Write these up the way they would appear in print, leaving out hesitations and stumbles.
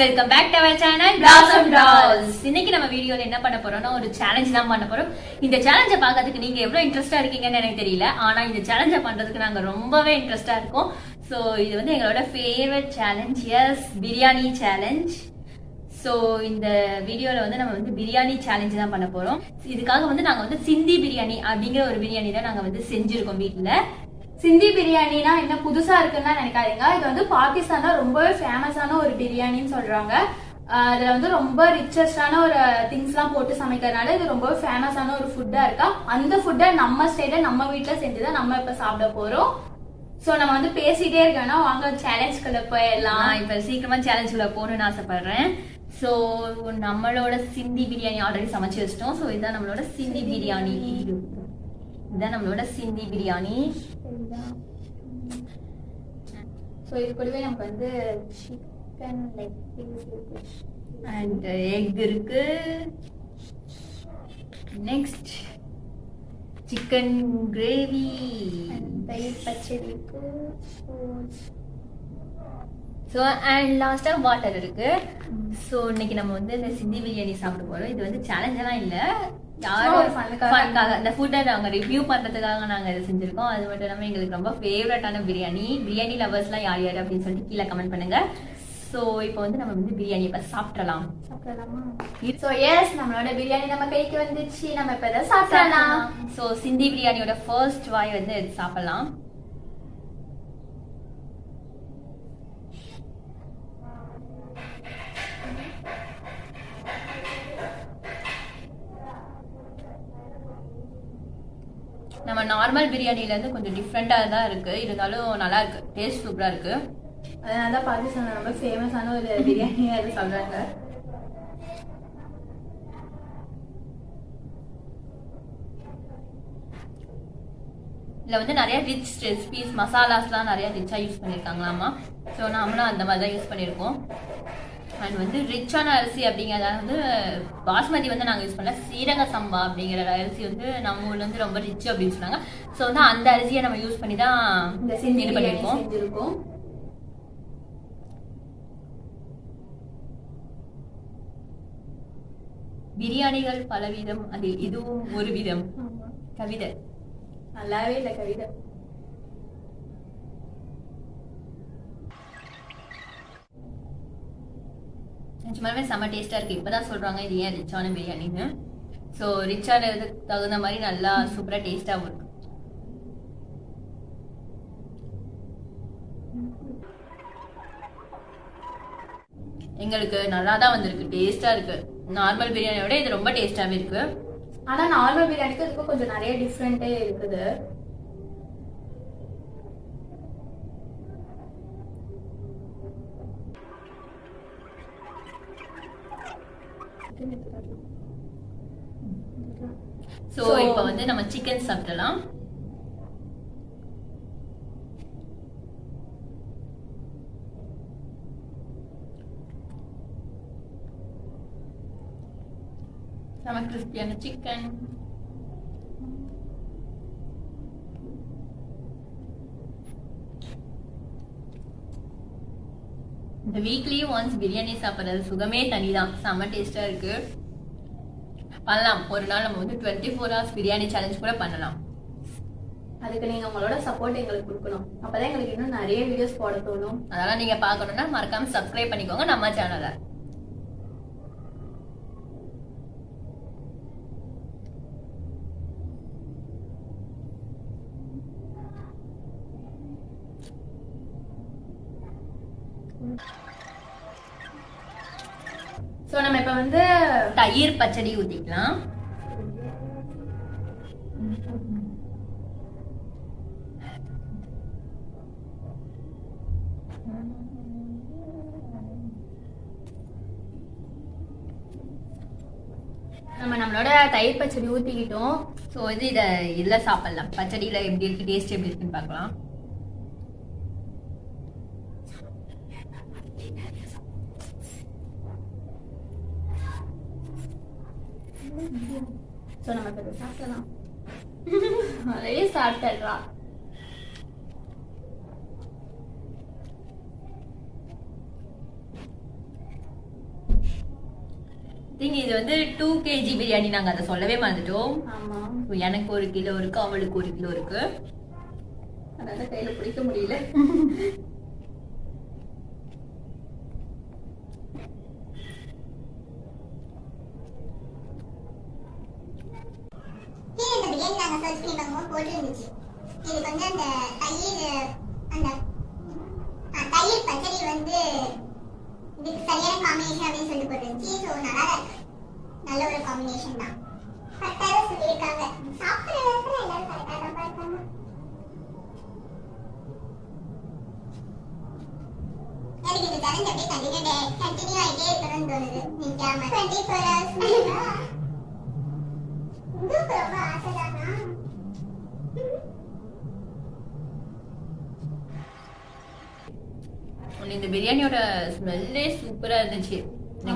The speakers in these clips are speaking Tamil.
Welcome back to our channel Blossom Dolls. இன்னைக்கு நம்ம வீடியோல என்ன பண்ண போறோம்னா ஒரு சேலஞ்ச் தான் பண்ண போறோம். இந்த சேலஞ்சை பார்க்கிறதுக்கு நீங்க எவ்வளவு இன்ட்ரெஸ்டா இருக்கீங்கன்னு எனக்கு தெரியல, ஆனா இந்த சேலஞ்சை பண்றதுக்கு நாங்க ரொம்பவே இன்ட்ரெஸ்டா இருக்கோம். சோ இது வந்து எங்களோட favourite challenge, yes biryani challenge. So இந்த வீடியோல வந்து நம்ம வந்து பிரியாணி சேலஞ்ச் தான் பண்ண போறோம். இதுக்காக வந்து நாங்க வந்து சிந்தி பிரியாணி அப்படிங்கிற ஒரு பிரியாணி தான் நாங்க வந்து செஞ்சிருக்கோம் வீட்டுல. சிந்தி பிரியாணினா என்ன புதுசா இருக்குன்னு நினைக்காதீங்க. இது வந்து பாகிஸ்தான்ல ரொம்பவே ஃபேமஸான ஒரு பிரியாணின்னு சொல்றாங்க. அதுல வந்து ரொம்ப ரிச்சஸ்டான ஒரு திங்ஸ் எல்லாம் போட்டு சமைக்கிறதுனால இது ரொம்ப ஃபேமஸான ஒரு ஃபுட்டா இருக்கா. அந்த ஃபுட்டை நம்ம ஸ்டைல நம்ம வீட்டுல செஞ்சுதான் நம்ம இப்ப சாப்பிட போறோம். சோ நம்ம வந்து பேசிட்டே இருக்கோம்னா வாங்க சேலஞ்சுக்குள்ள போயிடலாம். இப்ப சீக்கிரமா சேலஞ்சுக்குள்ள போகணும்னு ஆசைப்படுறேன். சோ நம்மளோட சிந்தி பிரியாணி ஆல்ரெடி சமைச்சு வச்சிட்டோம். சோ இதுதான் நம்மளோட சிந்தி பிரியாணி. இதுதான் நம்மளோட சிந்தி பிரியாணி. சோ இது கூடவே நமக்கு வந்து சிக்கன் லெக் பீஸ் இருக்கு அண்ட் எக் இருக்கு. நெக்ஸ்ட் சிக்கன் கிரேவி, தயிர் பச்சடி இருக்கு. ஸோ அண்ட் லாஸ்டா வாட்டர் இருக்கு. ஸோ இன்னைக்கு நம்ம வந்து இந்த சிந்தி பிரியாணி சாப்பிட போறோம். இது வந்து சேலஞ்செல்லாம் இல்லை, யாரும் ஃபன்காக இந்த ஃபுட்டை நாங்கள் ரிவ்யூ பண்றதுக்காக நாங்கள் இதை செஞ்சிருக்கோம். அது மட்டும் இல்லாமல் எங்களுக்கு ரொம்ப ஃபேவரட்டான பிரியாணி லவர்ஸ்லாம் யார் யார் அப்படின்னு சொல்லிட்டு கீழே கமெண்ட் பண்ணுங்க. ஸோ இப்போ வந்து நம்ம வந்து பிரியாணி இப்போ சாப்பிடலாமா? ஸோ எஸ், நம்மளோட பிரியாணி நம்ம கைக்கு வந்துச்சு. நம்ம இப்போ இதை சாப்பிடலாம். ஸோ சிந்தி பிரியாணியோட ஃபர்ஸ்ட் வாய் வந்து எடுத்து சாப்பிடலாம். நம்ம நார்மல் பிரியாணில இருந்து கொஞ்சம் டிஃப்ரெண்டா தான் இருக்கு, இருந்தாலும் நல்லா இருக்கு, டேஸ்ட் சூப்பரா இருக்கு. அதனால தான் பாகிஸ்தான்ல ரொம்ப ஃபேமஸான ஒரு பிரியாணி அது சொல்றாங்க. இதுல வந்து நிறைய ரிச் ரெசிபிஸ், மசாலாஸ்லாம் நிறைய ரிச்சா யூஸ் பண்ணிருக்காங்களாமா. ஸோ நாமளும் அந்த மாதிரி தான் யூஸ் பண்ணியிருக்கோம். அண்ட் வந்து ரிச்சான அரிசி அப்படிங்கிறத வந்து பாஸ்மதி வந்து நாங்கள் யூஸ் பண்ணல, சீரக சம்பா அப்படிங்கிற அரிசி வந்து நம்ம ஊர்ல வந்து ரொம்ப ரிச் அப்படின்னு சொன்னாங்க. ஸோ வந்து அந்த அரிசியை நம்ம யூஸ் பண்ணி தான் இந்த சிந்தி பண்ணியிருக்கோம். பிரியாணிகள் பலவிதம், அது இதுவும் ஒரு விதம். கவிதை நல்லாவே இல்லை கவிதை. நிஜமாலுமே செம்ம டேஸ்டா இருக்கு. இப்பதான் சொல்றாங்க இது ஏன் ரிச்சான பிரியாணின்னு. ஸோ ரிச்சானதுக்கு தகுந்த மாதிரி நல்லா சூப்பரா டேஸ்டாகவும் இருக்கு. எங்களுக்கு நல்லா தான் வந்திருக்கு, டேஸ்டா இருக்கு. நார்மல் பிரியாணியோட இது ரொம்ப டேஸ்டாவே இருக்கு. ஆனா நார்மல் பிரியாணிக்கு இதுக்கு கொஞ்சம் நிறைய டிஃப்ரெண்டே இருக்குது. சோ இப்போ வந்து நம்ம சிக்கன் சாப்பிடலாம். நம்ம கிறிஸ்பியான சிக்கன். இந்த வீக்லி ஒன்ஸ் பிரியாணி சாப்பிட்றது சுகமே தனிதான், செம்ம டேஸ்டா இருக்கு. பண்ணலாம், ஒரு நாள் நம்ம வந்து 24 hours பிரியாணி சேலஞ்ச் கூட பண்ணலாம். அதுக்கு நீங்க உங்களோட சப்போர்ட் எங்களுக்கு கொடுக்கணும். அப்பதான் எங்களுக்கு இன்னும் நிறைய வீடியோஸ் போட தோணும். அதெல்லாம் நீங்க பார்க்கணும்னா மறக்காம சப்ஸ்கிரைப் பண்ணிக்கோங்க நம்ம சேனலை. சோ நம்ம இப்ப வந்து தயிர் பச்சடி ஊத்திக்கலாம். நம்மளோட தயிர் பச்சடி ஊத்திக்கிட்டோம். ஸோ இது இதுல சாப்பிடலாம். பச்சடியில எப்படி இருக்கு, டேஸ்ட் எப்படி இருக்குன்னு பார்க்கலாம். சோ நம்ம இப்ப சாப்பிடலாம். நிறைய சாப்பிடலாம். திங்க் இது வந்து 2 kg பிரியாணி, நாங்க அதை சொல்லவே மறந்துட்டோம். ஆமா, So, எனக்கு 1 கிலோ இருக்கு, அவளுக்கு 1 கிலோ இருக்கு. அதனால கையில பிடிக்க முடியல. இந்த பிரியாணி நாங்க சர்ச் பண்ணி பார்க்கும்போது போட்டுருந்துச்சு. இதுக்கு வந்து அந்த தயிர் பச்சடி வந்து இதுக்கு சரியான காம்பினேஷன் அப்படின்னு சொல்லி போட்டுருந்துச்சு. ஸோ நல்லா தான் இருக்கு, நல்ல ஒரு காம்பினேஷன் தான். கரெக்டாக சொல்லியிருக்காங்க. சாப்பிட்ற நேரத்தில் எல்லாரும் கரெக்டாக தான் பார்த்தாங்க. எனக்கு இந்த சேலஞ்ச் அப்படியே கண்டினியூ ஆகிட்டே இருக்கணும்னு தோணுது. நிற்காம 24 hours உங்களுக்கு ரொம்ப ஆசைதானா? இந்த பிரியாணியோட ஸ்மெல்லே சூப்பரா இருந்துச்சு.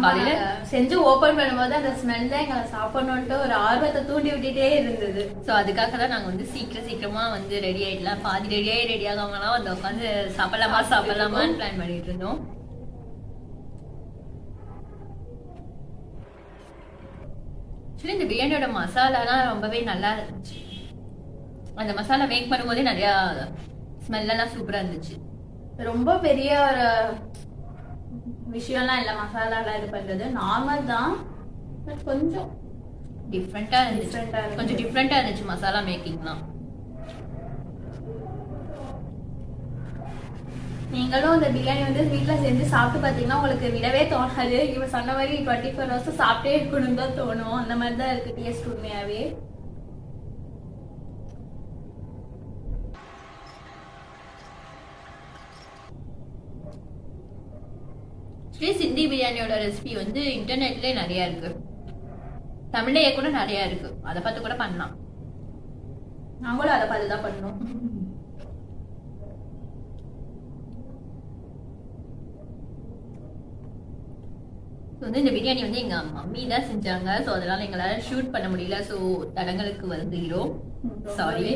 காலையில செஞ்சு ஓபன் பண்ணும்போது அந்த ஸ்மெல் தான் எங்களை சாப்பிடணும்ட்டு ஒரு ஆர்வத்தை தூண்டி விட்டுட்டே இருந்தது. சோ அதுக்காக தான் நாங்க வந்து சீக்கிரமா வந்து ரெடி ஆயிடலாம், பாதி ரெடி ஆகாமலாம் வந்து உட்காந்து சாப்பிடலாமான்னு பிளான் பண்ணிட்டு இருந்தோம். ஆக்சுவலி இந்த பிரியாணியோட மசாலாலாம் ரொம்பவே நல்லா இருந்துச்சு. அந்த மசாலா மேக் பண்ணும்போதே நிறைய ஸ்மெல்லாம் சூப்பரா இருந்துச்சு. ரொம்ப பெரிய ஒரு விஷயம்லாம் இல்லை மசாலாலாம் இது பண்றது, நார்மல் தான். பட் கொஞ்சம் டிஃப்ரெண்டா இருந்துச்சு, கொஞ்சம் டிஃப்ரெண்டா இருந்துச்சு மசாலா மேக்கிங்லாம். நீங்களும் இந்த பிரியாணி வந்து வீட்டில் செஞ்சு சாப்பிட்டு பார்த்தீங்கன்னா உங்களுக்கு விடவே தோணாது. இவன் சொன்ன மாதிரி 24 hours சாப்பிட்டே இருக்கணும் தான் தோணும். அந்த மாதிரி தான் இருக்கு டேஸ்ட் உண்மையாவே. சிந்தி பிரியாணியோட ரெசிபி வந்து இன்டர்நெட்லயே நிறைய இருக்கு, தமிழ்லயே கூட நிறைய இருக்கு, அதை பார்த்து கூட பண்ணலாம். நாங்களும் அதை பார்த்து தான் பண்ணோம். வந்து இந்த பிரியாணி வந்து எங்க மம்மி தான் செஞ்சாங்க. ஸோ அதனால எங்களால ஷூட் பண்ண முடியல. ஸோ தடங்களுக்கு வருந்துகிறோம், சாரி.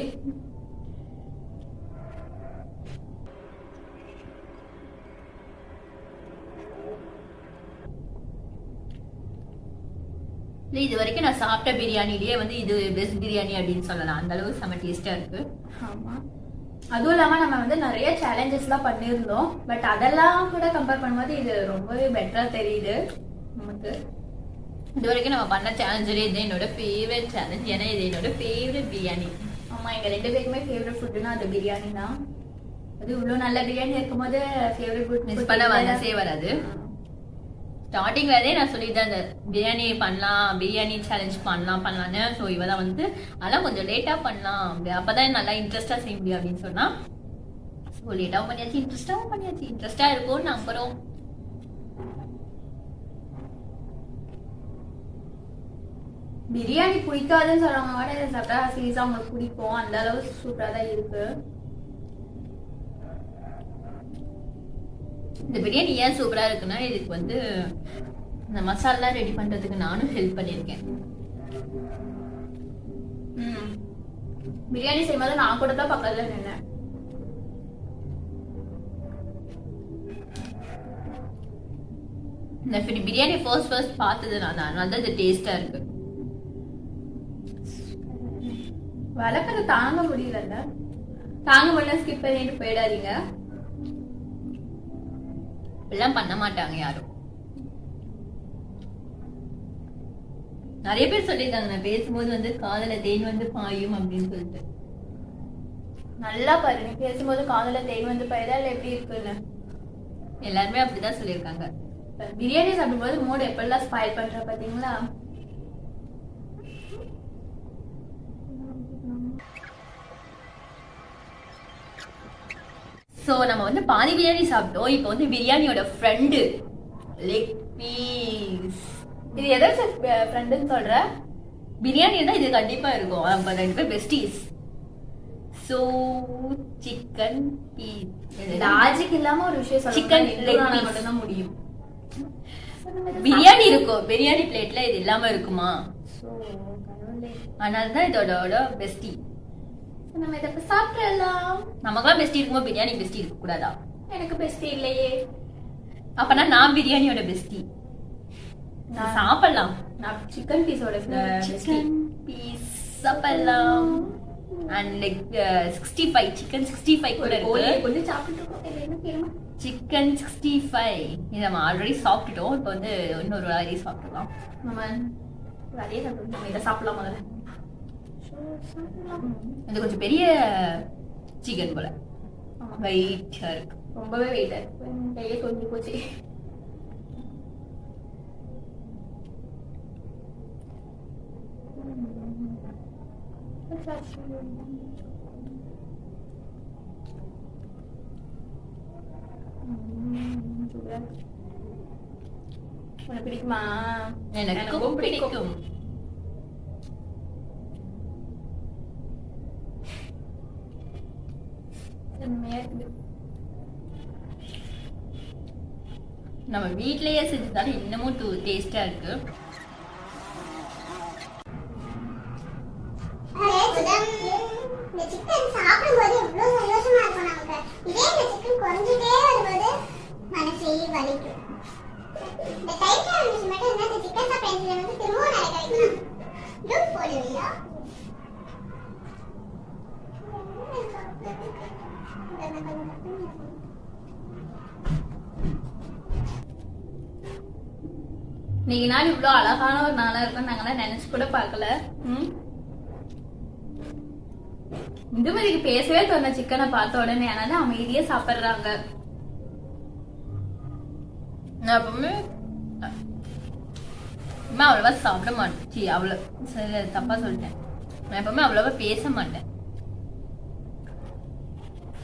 இது வரைக்கும் நான் சாப்பிட்ட பிரியாணிலேயே வந்து இது பெஸ்ட் பிரியாணி அப்படின்னு சொல்லலாம். அந்த அளவுக்கு செம டேஸ்டா இருக்கு. ஆமா, அதுவும் இல்லாம நம்ம வந்து நிறைய சேலஞ்சஸ் எல்லாம் பண்ணியிருந்தோம். பட் அதெல்லாம் கூட கம்பேர் பண்ணும்போது இது ரொம்பவே பெட்டரா தெரியுது நமக்கு. இது வரைக்கும் நம்ம பண்ண சேலஞ்சிலே இது என்னோட ஃபேவரட் சேலஞ்ச். ஏன்னா இது என்னோட ஃபேவரட் பிரியாணி. ஆமா, எங்க 2 பேருக்குமே ஃபேவரட் ஃபுட்னா அது பிரியாணி தான். அது இவ்வளவு நல்ல பிரியாணி இருக்கும்போது ஃபேவரட் ஃபுட் மிஸ் பண்ண மனசே வராது. ஸ்டார்டிங் வேறே நான் சொல்லிட்டேன் அந்த பிரியாணி பண்ணலாம், பிரியாணி சேலஞ்ச் பண்ணலான்னு. ஸோ இவதான் வந்து அதெல்லாம் கொஞ்சம் லேட்டா பண்ணலாம், அப்பதான் நல்லா இன்ட்ரெஸ்டா செய்ய முடியும் அப்படின்னு சொன்னா. ஸோ லேட்டாவும் பண்ணியாச்சு, இன்ட்ரெஸ்டாவும் பண்ணியாச்சு. இன்ட்ரெஸ்டா இருக்கும்னு நம்புறோம். பிரியாணி பிடிக்காதுன்னு சொல்றவங்க கூட இதை சாப்பிட்டா சீரியஸா அவங்களுக்கு பிடிக்கும். அந்த அளவுக்கு சூப்பரா தான் இருக்கு. இந்த பிரியாணி ஏன் சூப்பரா இருக்குன்னா இதுக்கு வந்து இந்த மசாலா ரெடி பண்றதுக்கு நானும் ஹெல்ப் பண்ணிருக்கேன். பிரியாணி செய்யும்போது நான் கூட தான் பக்கத்துல நின்னேன். இந்த பிரியாணி ஃபர்ஸ்ட் பார்த்தது நான் தான், அதனால தான் இது டேஸ்டா இருக்கு. வளர்க்கறது தாங்க முடியல, தாங்க முடியல ஸ்கிப் பண்ணிட்டு போயிடாதீங்க. எல்லாம் பண்ண மாட்டாங்க யாரும். நிறைய பேர் சொல்லியிருக்காங்க நான் பேசும்போது வந்து காதல தேன் வந்து பாயும் அப்படின்னு சொல்லிட்டு. நல்லா பாருங்க, பேசும்போது காதல தேன் வந்து பாயுதா எப்படி இருக்குன்னு. எல்லாருமே அப்படிதான் சொல்லியிருக்காங்க. பிரியாணி சாப்பிடும்போது மூடு எப்பெல்லாம் ஸ்பாயில் பண்ற பாத்தீங்களா. சோ நம்ம வந்து பாதி பிரியாணி சாப்பிட்டோம். இப்போ வந்து பிரியாணியோட ஃப்ரெண்டு லெக் பீஸ். இது எதாச்சும் ஃப்ரெண்டுன்னு சொல்ற? பிரியாணி தான் இது கண்டிப்பா இருக்கும். நம்ம 2 பேர் besties. So chicken piece. Logic இல்லாம ஒரு விஷயம் சொல்ல சிக்கன் லெக் பீஸ் மட்டும் தான் முடியும். பிரியாணி இருக்கும், பிரியாணி பிளேட்ல இது இல்லாம இருக்குமா? அதனாலதான் இதோட பெஸ்டி. நம்ம இதை சாப்பிடலாம். நமக்கெல்லாம் பெஸ்டி இருக்கும்போது பிரியாணி பெஸ்டி இருக்க கூடாதா? எனக்கு பெஸ்டி இல்லையே. அப்பனா நான் பிரியாணியோட பெஸ்டி. சாப்பிடலாம். நான் சிக்கன் பீஸோட சிக்கன் பீஸ் சாப்பிடலாம். அண்ட் லைக் 65 சிக்கன் 65 கூட இருக்கு. கொஞ்சம் சாப்பிட்டுருக்கோம். என்ன கேளுமா? சிக்கன் 65 இது நம்ம ஆல்ரெடி சாப்பிட்டுட்டோம். இப்போ வந்து இன்னொரு வாரி சாப்பிடலாம். நம்ம நிறைய சாப்பிட்டு இதை சாப்பிடலாம் முதல்ல. இது கொஞ்சம் பெரிய சிக்கன் போல வெயிட்டா இருக்கு. ரொம்பவே வெயிட்டா இருக்கு. கையே கொஞ்சம் போச்சு. உனக்கு பிடிக்குமா? எனக்கும் பிடிக்கும். நம்ம வீட்லயே செஞ்சதால இன்னமும் டேஸ்டா இருக்கு. இந்த சிக்கன் சாப்பிடும்போது எவ்வளவு சந்தோஷமா இருக்கும் நமக்கு. இதே இந்த சிக்கன் குறைஞ்சிட்டே வரும்போது மனசே வலிக்கும். இந்த டைம்ல இருந்துச்சு மட்டும் இருந்தா இந்த சிக்கன் சாப்பிட வந்து திரும்பவும் நிறைய கிடைக்கும். லூப் போடுவீங்களா? இன்னைக்கு நாள் இவ்வளவு அழகான ஒரு நாளா இருக்கும் நாங்கெல்லாம் நினைச்சு கூட பார்க்கல. இந்த மாதிரி பேசவே தோண சிக்கனை பார்த்த உடனே. ஆனால அமைதியா சாப்பிடுறாங்க. நான் எப்பவுமே அவ்வளவா சாப்பிட மாட்டேன். அவ்வளவு சரி தப்பா சொல்லிட்டேன். நான் எப்பவுமே அவ்வளவா பேச மாட்டேன்.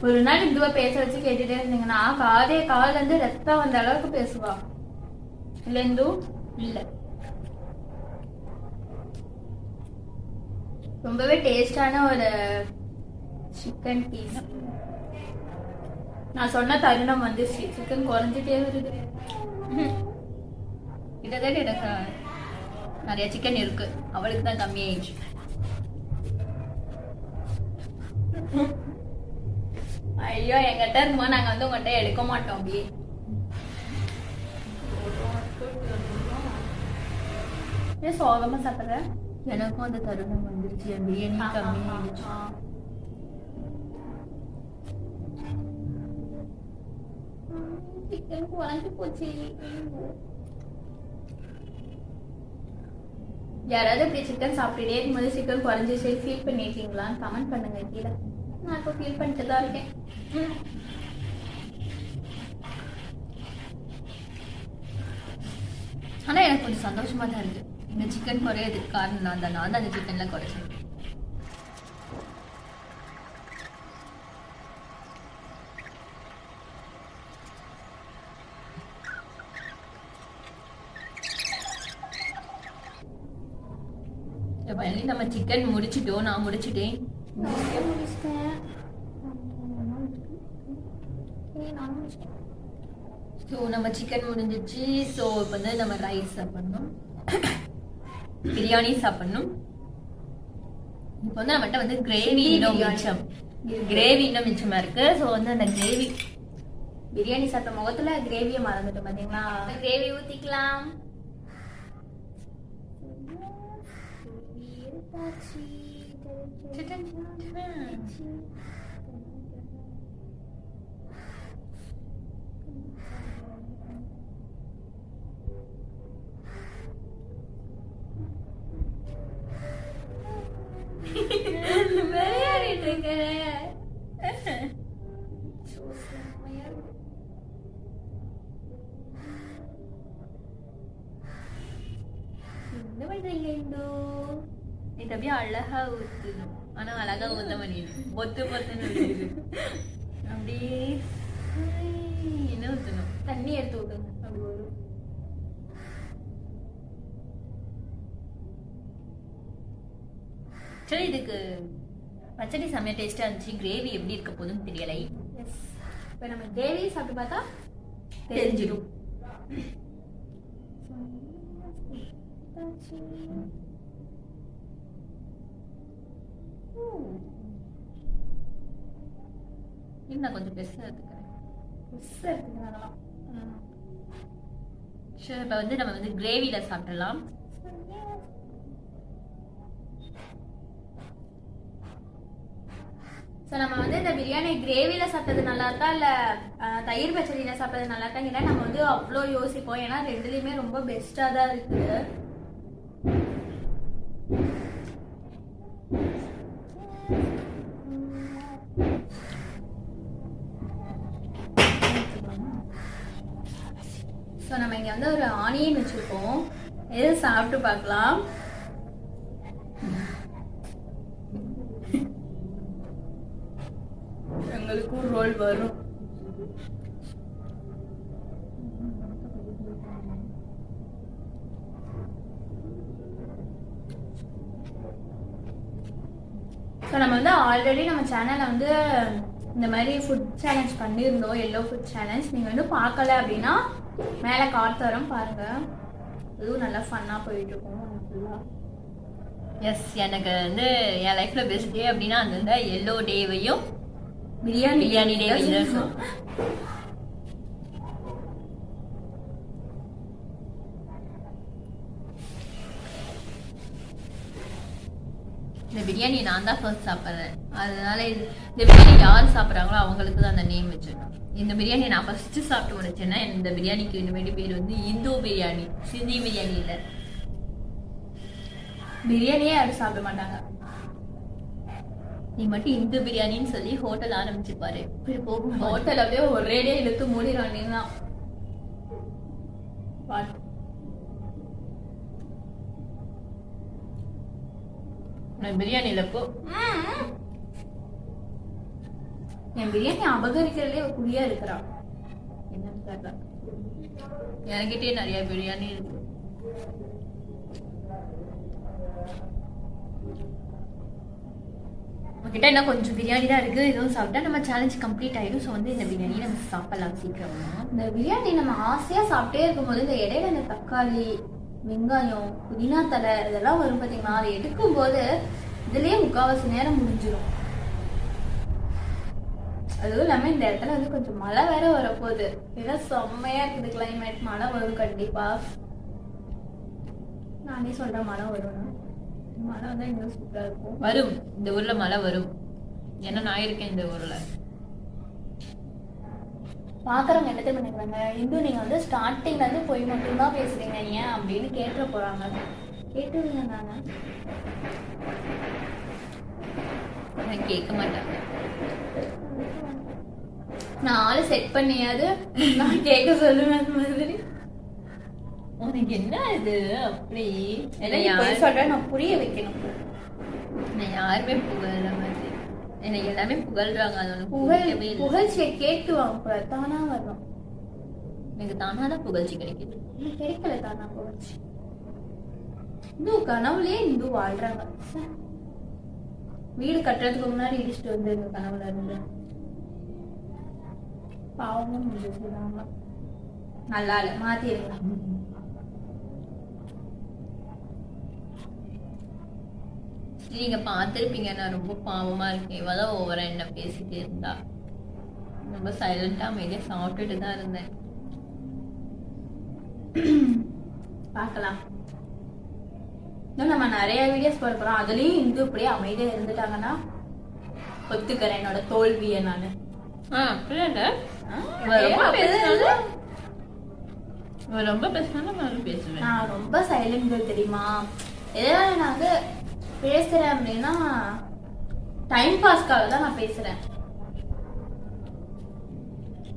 ஒரு நாள் இதுவா பேச வச்சு கேட்டுட்டே இருந்தீங்கன்னா காதுல இருந்து ரத்தம் வந்த அளவுக்கு பேசுவா. இல்ல இந்து? இல்ல, ரொம்பவே டேஸ்டான ஒரு சிக்கன் பீஸ். நான் சொன்ன தருணம் வந்து சிக்கன் குறைஞ்சிட்டே வருது. கிட்டத்தட்ட எனக்கு நிறைய சிக்கன் இருக்கு. அவளுக்கு தான் கம்மியாயிடுச்சு. ஐயோ, எங்கிட்ட இருக்கும்போது நாங்க வந்து உங்கள்கிட்ட எடுக்க மாட்டோம். அப்படியே சோகமா சாப்பிடுற. எனக்கும் அந்த தருணம் வந்துருச்சு. என் பிரியாணி கம்மியாயிடுச்சு. சிக்கன் குறைஞ்சு போச்சு. யாராவது இப்படி சிக்கன் சாப்பிட்டுட்டே இருக்கும்போது சிக்கன் குறைஞ்சிச்சு ஃபீல் பண்ணிட்டீங்களான்னு கமெண்ட் பண்ணுங்க கீழே. நான் இப்போ ஃபீல் பண்ணிட்டு தான் இருக்கேன். ஆனா எனக்கு கொஞ்சம் சந்தோஷமா தான் இருக்கு. இந்த சிக்கன் குறையதுக்கு காரணம் நான் தான் அந்த சிக்கன்ல குறைச்சேன். நம்ம சிக்கன் முடிச்சிட்டோம். நான் முடிச்சிட்டேன். ஸோ நம்ம சிக்கன் முடிஞ்சிச்சு. ஸோ இப்போ வந்து நம்ம ரைஸ் சாப்பிடணும், பிரியாணி சாப்பிடணும். இப்போ வந்து நம்மகிட்ட வந்து கிரேவி இன்னும் மிச்சமா இருக்கு. ஸோ வந்து அந்த கிரேவி பிரியாணி சாப்பிட்ட முகத்துல கிரேவியை மறந்துட்டோம் பாத்தீங்களா? கிரேவி ஊத்திக்கலாம். விளையாடிட்டு இருக்கேன். என்ன பண்றீங்க இந்து? இது அப்படியே அழகா ஊத்தணும். ஆனா அழகா ஊத்த பண்ணிடு. பொத்துன்னு விழுது. அப்படியே என்ன ஊத்தணும்? தண்ணி எடுத்து ஊத்துங்க. அப்படி வரும். சரி, இதுக்கு பச்சடி செம்மையா டேஸ்டா இருந்துச்சு. கிரேவி எப்படி இருக்க போதுன்னு தெரியலை. இப்ப நம்ம கிரேவி சாப்பிட்டு பார்த்தா தெரிஞ்சிடும். இன்னும் கொஞ்சம் பெருசா எடுத்துக்கிறேன். பெருசா எடுத்துக்கலாம். சரி, இப்போ வந்து நம்ம வந்து கிரேவில சாப்பிடலாம். ஸோ நம்ம வந்து இந்த பிரியாணி கிரேவில சாப்பிட்டது நல்லா இருக்கா இல்ல தயிர் பச்சடியில சாப்பிட்டது நல்லா இருக்காங்கிற நம்ம வந்து அவ்வளோ யோசிப்போம். ஏன்னா ரெண்டுலயுமே ரொம்ப பெஸ்டா தான் இருக்குது. ஸோ நம்ம இங்க வந்து ஒரு ஆனியன் வச்சிருக்கோம். எது சாப்பிட்டு பார்க்கலாம். எங்களுக்கும் ரோல் வரும். ஸோ நம்ம வந்து ஆல்ரெடி நம்ம சேனல்ல வந்து இந்த மாதிரி ஃபுட் சேலஞ்ச் பண்ணியிருந்தோம், எல்லோ ஃபுட் சேலஞ்ச். நீங்கள் வந்து பார்க்கல அப்படின்னா மேலே கார்ட் தரோம் பாருங்க. இதுவும் நல்லா ஃபன்னாக போயிட்டு இருக்கும் ஃபுல்லாக. எஸ், எனக்கு வந்து என் லைஃப்ல பெஸ்ட் டே அப்படின்னா அந்த எல்லோ டேவையும் பிரியாணி டேவையும் தான். இந்த பிரியாணி நான் தான் ஃபர்ஸ்ட் சாப்பிட்றேன். அதனால இந்த பிரியாணி யார் சாப்பிட்றாங்களோ அவங்களுக்கு தான் அந்த நேம் வச்சிருக்கேன். இந்த பிரியாணி நான் ஃபர்ஸ்ட் சாப்பிட்டு முடிச்சேன்னா இந்த பிரியாணிக்கு இனிமேட்டு பேர் வந்து இந்து பிரியாணி, சிந்தி பிரியாணி இல்லை. பிரியாணியே யாரும் சாப்பிட மாட்டாங்க. நீ மட்டும் இந்து பிரியாணின்னு சொல்லி ஹோட்டல் ஆரம்பிச்சுப்பாரு. இப்படி போகும் ஹோட்டல் அப்படியே ஒரேடியே இழுத்து மூடிடுவாங்க தான். பிரியாணில போ. என் பிரியாணி அபகரிக்கிறதுலே ஒரு குடியா இருக்கிறான். என்னன்னு தெரியல, என்கிட்டயே நிறைய பிரியாணி இருக்கு. உங்ககிட்ட என்ன கொஞ்சம் பிரியாணி தான் இருக்கு. இதுவும் சாப்பிட்டா நம்ம சேலஞ்ச் கம்ப்ளீட் ஆயிடும். ஸோ வந்து இந்த பிரியாணி நம்ம சாப்பிடலாம் சீக்கிரமா. இந்த பிரியாணி நம்ம ஆசையா சாப்பிட்டே இருக்கும்போது இந்த இடையில இந்த தக்காளி, வெங்காயம், புதினா தலை இதெல்லாம் வரும் பார்த்தீங்களா, அதை எடுக்கும் போது இதுலயே முக்கால்வாசி நேரம் முடிஞ்சிடும். அதுவும் இல்லாம இந்த இடத்துல வந்து கொஞ்சம் மழை வேற வரப்போகுது. ஏன்னா செம்மையா இருக்குது கிளைமேட். மழை வரும் கண்டிப்பா. நானே சொல்றேன் மழை வரும்னு. மழை வந்தா இன்னும் சூப்பரா இருக்கும். வரும், இந்த ஊர்ல மழை வரும். ஏன்னா நான் இருக்கேன் இந்த ஊர்ல. பாக்குறவங்க என்ன தெரியுமா நினைக்கிறாங்க, இந்து நீங்க வந்து ஸ்டார்டிங்ல இருந்து போய் மட்டும்தான் பேசுறீங்க ஏன் அப்படின்னு கேட்டுற போறாங்க. கேட்டுருங்க நாங்க கேட்க மாட்டாங்க. நான் ஆளு செட் பண்ணியாது நான் கேட்க சொல்லுவேன். அந்த மாதிரி உனக்கு என்ன இது அப்படி சொல்றேன், நான் புரிய வைக்கணும். நான் யாருமே புகழ்ற மாதிரி என்னை எல்லாமே புகழ்றாங்க. அது உனக்கு புகழ்ச்சியை கேட்டு வாங்க தானா வரணும். எனக்கு தானாதான் புகழ்ச்சி கிடைக்குது. கிடைக்கல தானா புகழ்ச்சி. இந்து கனவுலயே இந்து வாழ்றாங்க. வீடு கட்டுறதுக்கு முன்னாடி இடிச்சுட்டு வந்து எங்க கனவுல இருந்து பாவமும் முடிஞ்சுதாங்க. நல்லா இல்ல, மாத்திருங்க. நீங்க பாத்திருப்பீங்க நான் ரொம்ப பாவமா இருக்கேன். இவதான் ஓவரா என்ன பேசிட்டே இருந்தா. ரொம்ப சைலண்டா அமைதியா சாப்பிட்டுட்டு தான் இருந்தேன். பார்க்கலாம். இன்னும் நம்ம நிறைய வீடியோஸ் போட போறோம். அதுலயும் இந்து இப்படியே அமைதியா இருந்துட்டாங்கன்னா ஒத்துக்கிறேன் என்னோட தோல்வியை நானு. அப்படியே ரொம்ப பேசினாலும் நான் பேசுவேன். நான் ரொம்ப சைலண்ட் தெரியுமா. எதாவது நான் வந்து பேசுறேன் அப்படின்னா டைம் பாஸ்க்காக தான் நான் பேசுறேன்.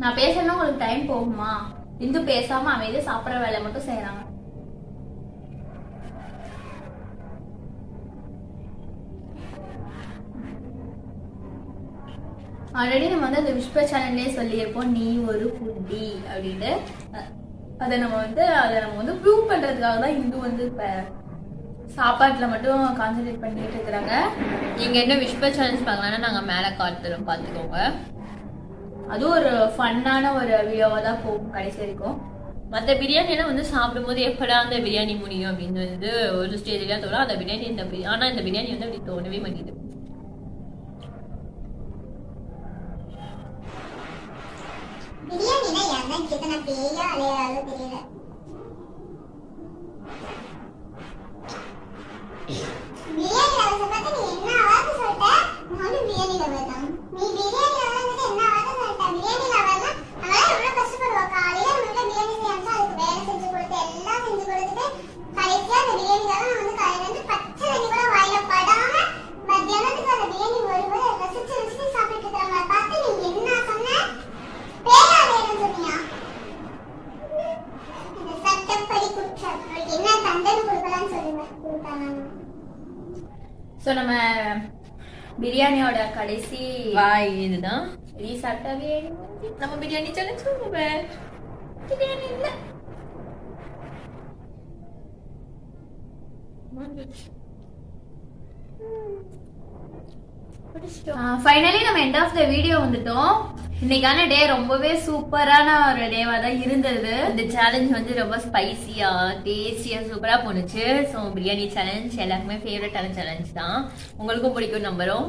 நான் பேசுறேன்னா உங்களுக்கு டைம் போகுமா? இந்து பேசாம அமைதியா சாப்பிட்ற வேலை மட்டும் செய்யறாங்க. ஆல்ரெடி நம்ம வந்து அந்த விஸ்பர் சேனல்லே சொல்லியிருப்போம் நீ ஒரு ஃபுட்டி அப்படின்னு. அதை நம்ம வந்து ப்ரூவ் பண்றதுக்காக தான் இந்து வந்து இப்ப சாப்பாட்டுல மட்டும் கான்சென்ட்ரேட் பண்ணிட்டு இருக்கிறாங்க. நீங்க என்ன விஸ்பர் சேலஞ்ச் பார்க்கலாம்னா நாங்க மேல காட்டுறோம், பாத்துக்கோங்க. அது ஒரு ஃபன்னான ஒரு வீடியோவா தான் போகும் கடைசி வரைக்கும். மற்ற பிரியாணி எல்லாம் வந்து சாப்பிடும்போது எப்படா அந்த பிரியாணி முடியும் அப்படின்னு வந்து ஒரு ஸ்டேஜ்ல தோணும். அந்த பிரியாணி ஆனா இந்த பிரியாணி வந்து அப்படி தோணவே மாட்டேங்குது. பிரியாணினா என்ன கிட்ட நான் பேயா அலையாதோ தெரியல. பிரியாணி லவர்ஸை பார்த்து நீ என்ன வார்த்தை சொல்லிட்ட? நானும் பிரியாணி லவர் தான். நீ பிரியாணி லவர்னு என்ன வார்த்தை சொல்லிட்ட? பிரியாணி லவர்னா அவளாம் எவ்வளவு கஷ்டப்படுவா. காலையில நம்ம வீட்டுல பிரியாணி செய்யாம அதுக்கு வேலை செஞ்சு கொடுத்து எல்லாம் செஞ்சு கொடுத்துட்டு கடைசியா அந்த பிரியாணிக்காக நான் வந்து காலையில இருந்து பச்சை தண்ணி கூட வாயில படாம மத்தியானத்துக்கு அந்த பிரியாணி வரும்போது ரசிச்சு ரசிச்சு சாப்பிட்டு இருக்கிறவங்க பார்த்து நீ என்ன சொன்ன? பேராதேன்னு சொன்னியா? இந்த சட்டப்படி குற்றம். அவளுக்கு என்ன தண்டனை கொடுக்கலாம்னு சொல்லுங்க. கொடுத்தாங்க. சோ நம்ம பிரியாணியோட கடைசி வாய் இதுதான். ரீசார்ட்டா பிரியாணி நம்ம பிரியாணி சேலஞ்ச் பண்ணுவேன். பிரியாணி இல்ல. ஃபைனலி நம்ம எண்ட் ஆஃப் த வீடியோ வந்துட்டோம். இன்னைக்கான டே ரொம்பவே சூப்பரான ஒரு டேவா தான் இருந்தது. இந்த சேலஞ்ச் வந்து ரொம்ப ஸ்பைசியா டேஸ்டியா சூப்பரா போனுச்சு. ஸோ பிரியாணி சேலஞ்ச் எல்லாருக்குமே ஃபேவரட்டான சேலஞ்ச் தான். உங்களுக்கும் பிடிக்கும் நம்புறோம்.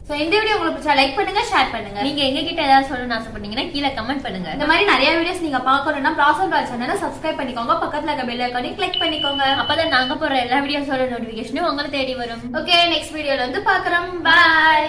சோ இந்த வீடியோ உங்களுக்கு பிடிச்சா லைக் பண்ணுங்க, ஷேர் பண்ணுங்க. நீங்க எங்க கிட்ட ஏதாவது சொல்லணும்னு ஆசைப்பட்டீங்கன்னா கீழே கமெண்ட் பண்ணுங்க. இந்த மாதிரி நிறைய வீடியோஸ் நீங்க பார்க்கணும்னா பிளாசம் ராஜ் சேனலை சப்ஸ்கிரைப் பண்ணிக்கோங்க. பக்கத்துல இருக்க பெல் ஐகானை கிளிக் பண்ணிக்கோங்க. அப்பதான் நாங்க போற எல்லா வீடியோஸோட நோட்டிபிகேஷனும் உங்களை தேடி வரும். ஓகே, நெக்ஸ்ட் வீடியோல வந்து பார்க்கறோம். பை.